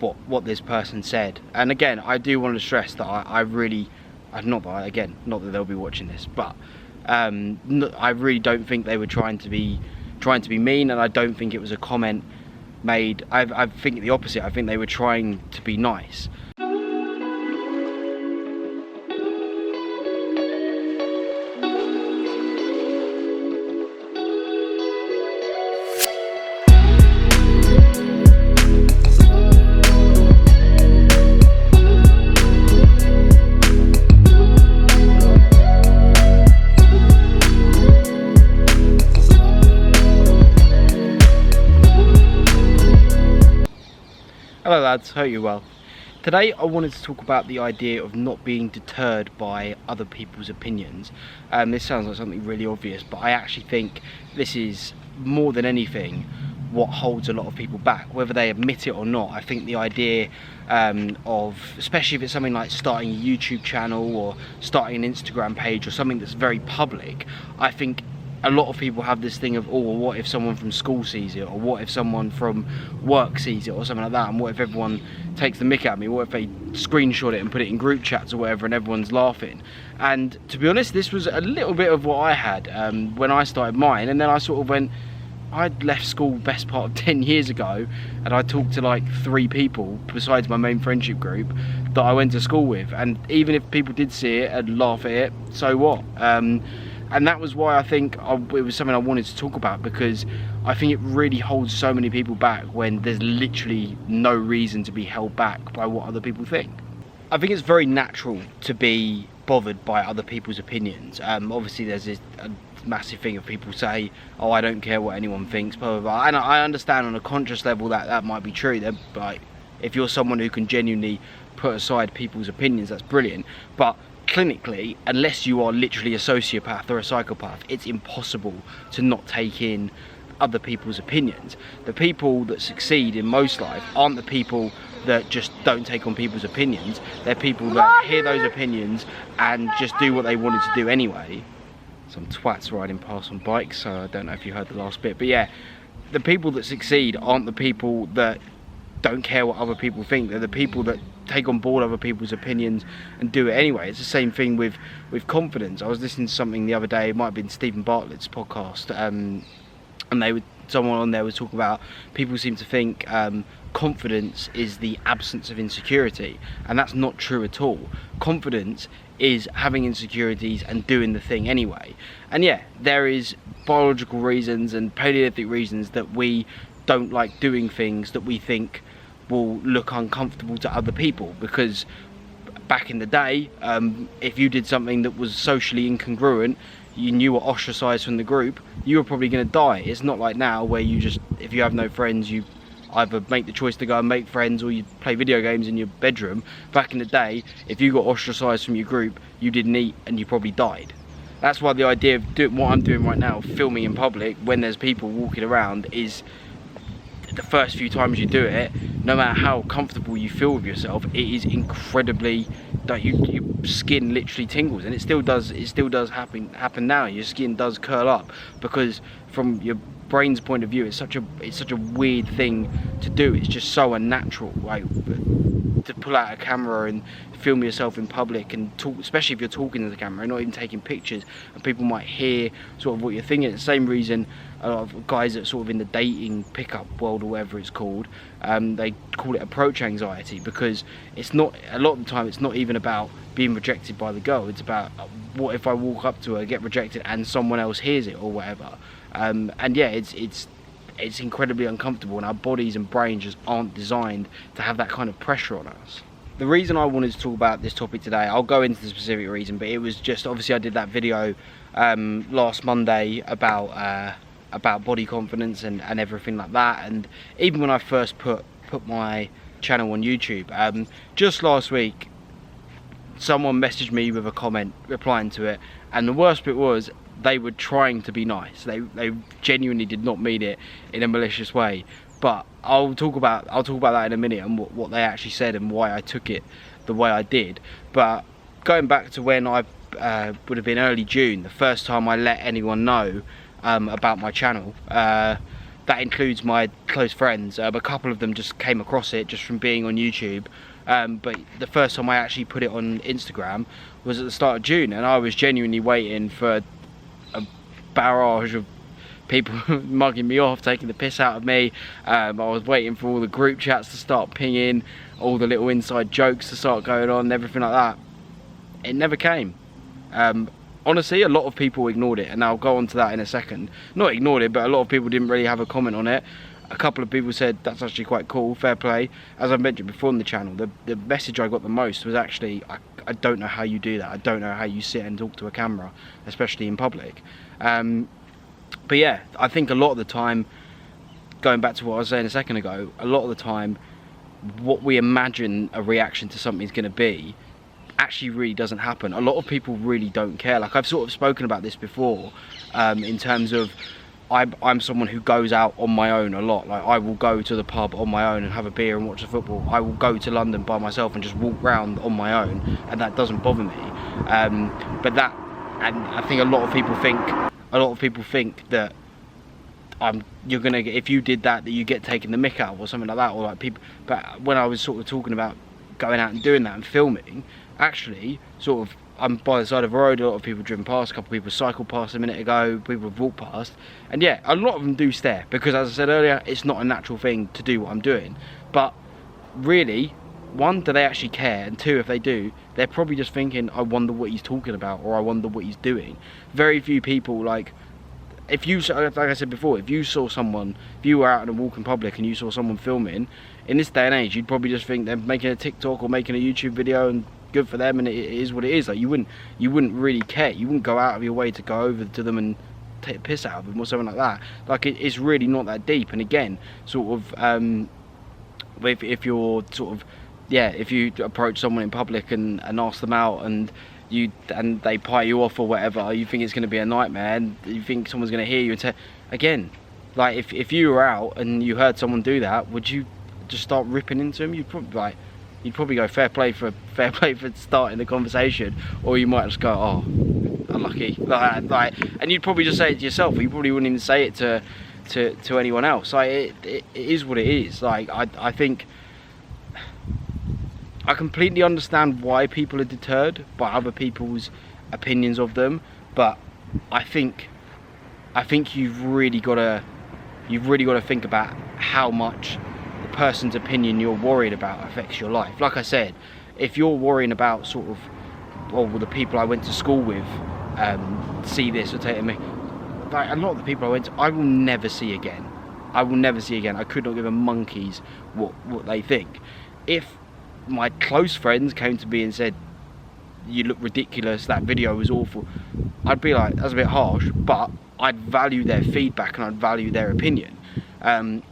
what this person said. And again, I do want to stress that I really, not that they'll be watching this, but I really don't think they were trying to be mean, and I don't think it was a comment made. I think the opposite. I think they were trying to be nice. Hello lads, hope you're well. Today I wanted to talk about the idea of not being deterred by other people's opinions. This sounds like something really obvious, but I actually think this is, more than anything, what holds a lot of people back, whether they admit it or not. I think the idea of, especially if it's something like starting a YouTube channel or starting an Instagram page or something that's very public, I think a lot of people have this thing of, oh, well, what if someone from school sees it, or what if someone from work sees it, or something like that, and what if everyone takes the mick at me, what if they screenshot it and put it in group chats or whatever and everyone's laughing. And to be honest, this was a little bit of what I had when I started mine, and then I sort of went, I'd left school best part of 10 years ago, and I talked to like 3 people besides my main friendship group that I went to school with, and even if people did see it and laugh at it, so what? And that was why I think it was something I wanted to talk about, because I think it really holds so many people back when there's literally no reason to be held back by what other people think. I think it's very natural to be bothered by other people's opinions. Obviously there's this massive thing of people say, oh, I don't care what anyone thinks, blah, blah, blah. And I understand on a conscious level that might be true. But if you're someone who can genuinely put aside people's opinions, that's brilliant. But clinically, unless you are literally a sociopath or a psychopath, it's impossible to not take in other people's opinions. The people that succeed in most life aren't the people that just don't take on people's opinions. They're people that hear those opinions and just do what they wanted to do anyway. Some twats riding past on bikes, so I don't know if you heard the last bit, but yeah, the people that succeed aren't the people that don't care what other people think. They're the people that take on board other people's opinions and do it anyway. It's the same thing with confidence. I was listening to something the other day, it might have been Stephen Bartlett's podcast, and someone on there was talking about people seem to think confidence is the absence of insecurity, and that's not true at all. Confidence is having insecurities and doing the thing anyway. And yeah, there is biological reasons and paleolithic reasons that we don't like doing things that we think will look uncomfortable to other people, because back in the day, if you did something that was socially incongruent, you were ostracized from the group, you were probably going to die. It's not like now where you just, if you have no friends, you either make the choice to go and make friends or you play video games in your bedroom. Back in the day, if you got ostracized from your group, you didn't eat and you probably died. That's why the idea of doing what I'm doing right now, filming in public when there's people walking around, is the first few times you do it, no matter how comfortable you feel with yourself, it is incredibly, that your skin literally tingles, and it still does happen now. Your skin does curl up, because from your brain's point of view, it's such a weird thing to do. It's just so unnatural, like, to pull out a camera and film yourself in public and talk, especially if you're talking to the camera, not even taking pictures, and people might hear sort of what you're thinking. It's the same reason a lot of guys that sort of in the dating pickup world or whatever it's called, they call it approach anxiety, because it's not, a lot of the time, it's not even about being rejected by the girl. It's about, what if I walk up to her, get rejected, and someone else hears it or whatever. And yeah, it's incredibly uncomfortable, and our bodies and brains just aren't designed to have that kind of pressure on us. The reason I wanted to talk about this topic today, I'll go into the specific reason, but it was just, obviously I did that video last Monday about body confidence and everything like that, and even when I first put my channel on YouTube, just last week someone messaged me with a comment replying to it, and the worst bit was, they were trying to be nice. They genuinely did not mean it in a malicious way. But I'll talk about that in a minute, and what they actually said and why I took it the way I did. But going back to when I would have been early June, the first time I let anyone know about my channel, that that includes my close friends. A couple of them just came across it just from being on YouTube. But the first time I actually put it on Instagram was at the start of June, and I was genuinely waiting for a barrage of people mugging me off, taking the piss out of me. I was waiting for all the group chats to start pinging, all the little inside jokes to start going on and everything like that. It never came. Honestly, a lot of people ignored it, and I'll go on to that in a second. Not ignored it, but a lot of people didn't really have a comment on it. A couple of people said that's actually quite cool, fair play. As I mentioned before on the channel, the message I got the most was actually, I don't know how you do that. I don't know how you sit and talk to a camera, especially in public. But yeah, I think a lot of the time, going back to what I was saying a second ago, a lot of the time, what we imagine a reaction to something is going to be actually really doesn't happen. A lot of people really don't care. Like, I've sort of spoken about this before, in terms of I'm someone who goes out on my own a lot. Like, I will go to the pub on my own and have a beer and watch the football. I will go to London by myself and just walk around on my own, and that doesn't bother me. But that, and I think a lot of people think that you're gonna get, if you did that you get taken the mick out or something like that, or like people. But when I was sort of talking about going out and doing that and filming, actually, sort of, I'm by the side of the road, a lot of people driven past, a couple of people cycled past a minute ago, people have walked past, and yeah, a lot of them do stare, because as I said earlier, it's not a natural thing to do what I'm doing. But really, one, do they actually care? And two, if they do, they're probably just thinking, I wonder what he's talking about, or I wonder what he's doing. Very few people, like I said before, if you were out in a walk in public and you saw someone filming, in this day and age, you'd probably just think they're making a TikTok or making a YouTube video, and good for them, and it is what it is. Like, you wouldn't really care. You wouldn't go out of your way to go over to them and take the piss out of them or something like that. Like, it's really not that deep. And again, sort of, if you're sort of, yeah, if you approach someone in public and ask them out, and they pie you off or whatever, you think it's going to be a nightmare, and you think someone's going to hear you and again, like, if you were out and you heard someone do that, would you just start ripping into them? You'd probably go fair play for starting the conversation, or you might just go, oh, unlucky, like, and you'd probably just say it to yourself. You probably wouldn't even say it to anyone else. Like, it is what it is. Like, I think I completely understand why people are deterred by other people's opinions of them, but I think you've really got to think about how much the person's opinion you're worried about affects your life. Like I said, if you're worrying about sort of, well, the people I went to school with see this or take me, like, a lot of the people I went to, I will never see again. I could not give a monkey's what they think. If my close friends came to me and said, you look ridiculous, that video was awful, I'd be like, that's a bit harsh, but I'd value their feedback and I'd value their opinion.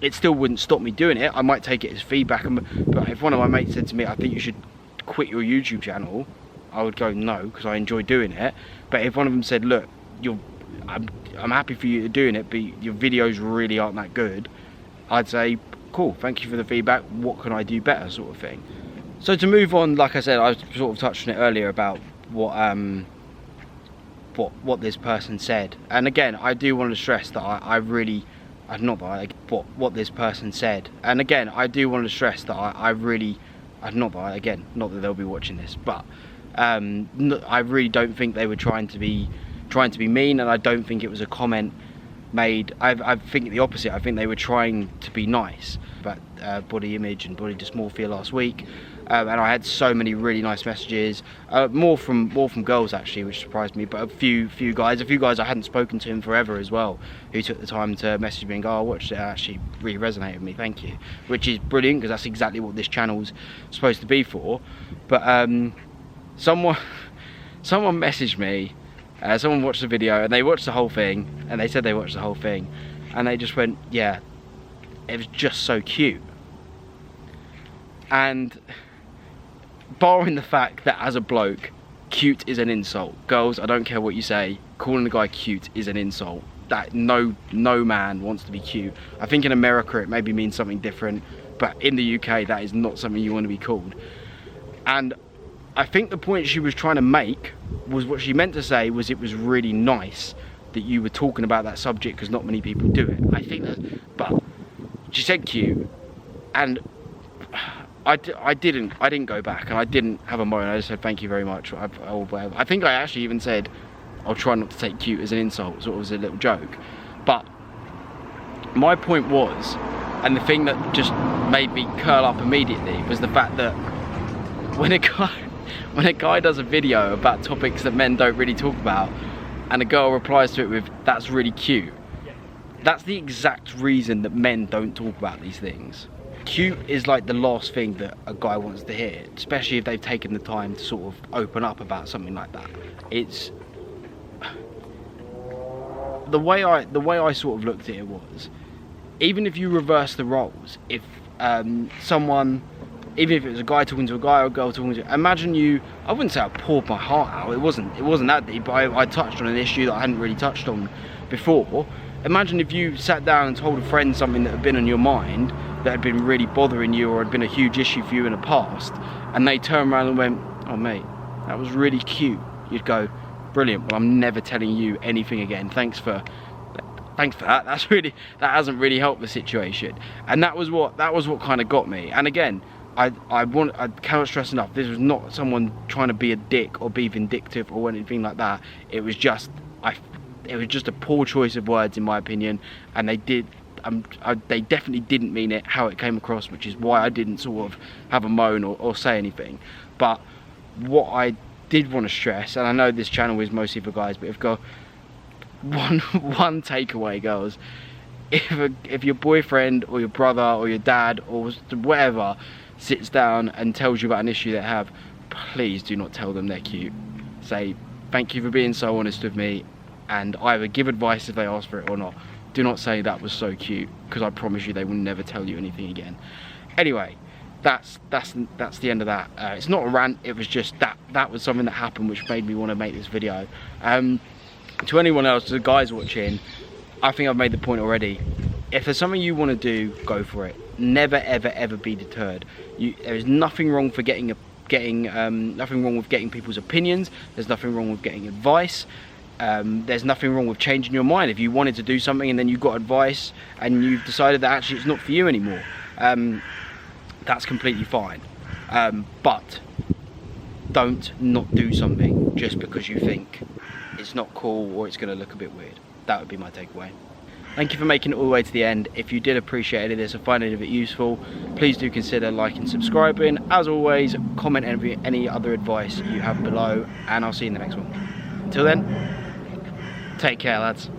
It still wouldn't stop me doing it. I might take it as feedback, but if one of my mates said to me, I think you should quit your YouTube channel, I would go, no, because I enjoy doing it. But if one of them said, look, I'm happy for you doing it, but your videos really aren't that good, I'd say, cool, thank you for the feedback, what can I do better, sort of thing. So to move on, like I said, I sort of touched on it earlier about what this person said, and again, I do want to stress that what this person said, and again, I do want to stress that not that they'll be watching this, but I really don't think they were trying to be mean, and I don't think it was a comment made. I think the opposite. I think they were trying to be nice about body image and body dysmorphia last week, and I had so many really nice messages, more from girls actually, which surprised me, but a few guys I hadn't spoken to in forever as well, who took the time to message me and go, oh, I watched it, it actually really resonated with me, thank you, which is brilliant, because that's exactly what this channel's supposed to be for. But someone messaged me. Someone watched the video and they watched the whole thing, and they said they watched the whole thing, and they just went, yeah, it was just so cute. And barring the fact that as a bloke, cute is an insult. Girls, I don't care what you say, calling a guy cute is an insult. That no man wants to be cute. I think in America it maybe means something different, but in the UK that is not something you want to be called. And I think the point she was trying to make was, what she meant to say was, it was really nice that you were talking about that subject because not many people do it. I think that, but she said cute, and I didn't go back, and I didn't have a moan. I just said thank you very much, or whatever. I think I actually even said I'll try not to take cute as an insult, sort of as a little joke. But my point was, and the thing that just made me curl up immediately, was the fact that when a guy does a video about topics that men don't really talk about, and a girl replies to it with "that's really cute," that's the exact reason that men don't talk about these things. Cute is like the last thing that a guy wants to hear, especially if they've taken the time to sort of open up about something like that. It's the way I sort of looked at it was, even if you reverse the roles, if someone, even if it was a guy talking to a guy or a girl talking to, imagine you, I wouldn't say I poured my heart out, it wasn't that deep, but I touched on an issue that I hadn't really touched on before. Imagine if you sat down and told a friend something that had been on your mind, that had been really bothering you or had been a huge issue for you in the past, and they turned around and went, "Oh mate, that was really cute." You'd go, "Brilliant, well I'm never telling you anything again, thanks for that, that hasn't really helped the situation." And that was what kind of got me. And again, I cannot stress enough, this was not someone trying to be a dick or be vindictive or anything like that. It was just a poor choice of words in my opinion, and they definitely didn't mean it how it came across, which is why I didn't sort of have a moan or say anything. But what I did want to stress, and I know this channel is mostly for guys, but if got one takeaway, girls, if your boyfriend or your brother or your dad or whatever sits down and tells you about an issue they have, please do not tell them they're cute. Say thank you for being so honest with me, and either give advice if they ask for it or not. Do not say that was so cute, because I promise you they will never tell you anything again. Anyway, that's the end of that. It's not a rant, it was just that was something that happened which made me want to make this video. To anyone else, to the guys watching, I think I've made the point already. If there's something you want to do, go for it. Never ever ever be deterred. There is nothing wrong for nothing wrong with getting people's opinions. There's nothing wrong with getting advice. There's nothing wrong with changing your mind. If you wanted to do something and then you got advice and you've decided that actually it's not for you anymore, that's completely fine. But don't not do something just because you think it's not cool or it's going to look a bit weird. That would be my takeaway. Thank you for making it all the way to the end. If you did appreciate any of this or find any of it useful, please do consider liking and subscribing. As always, comment any other advice you have below, and I'll see you in the next one. Until then, take care, lads.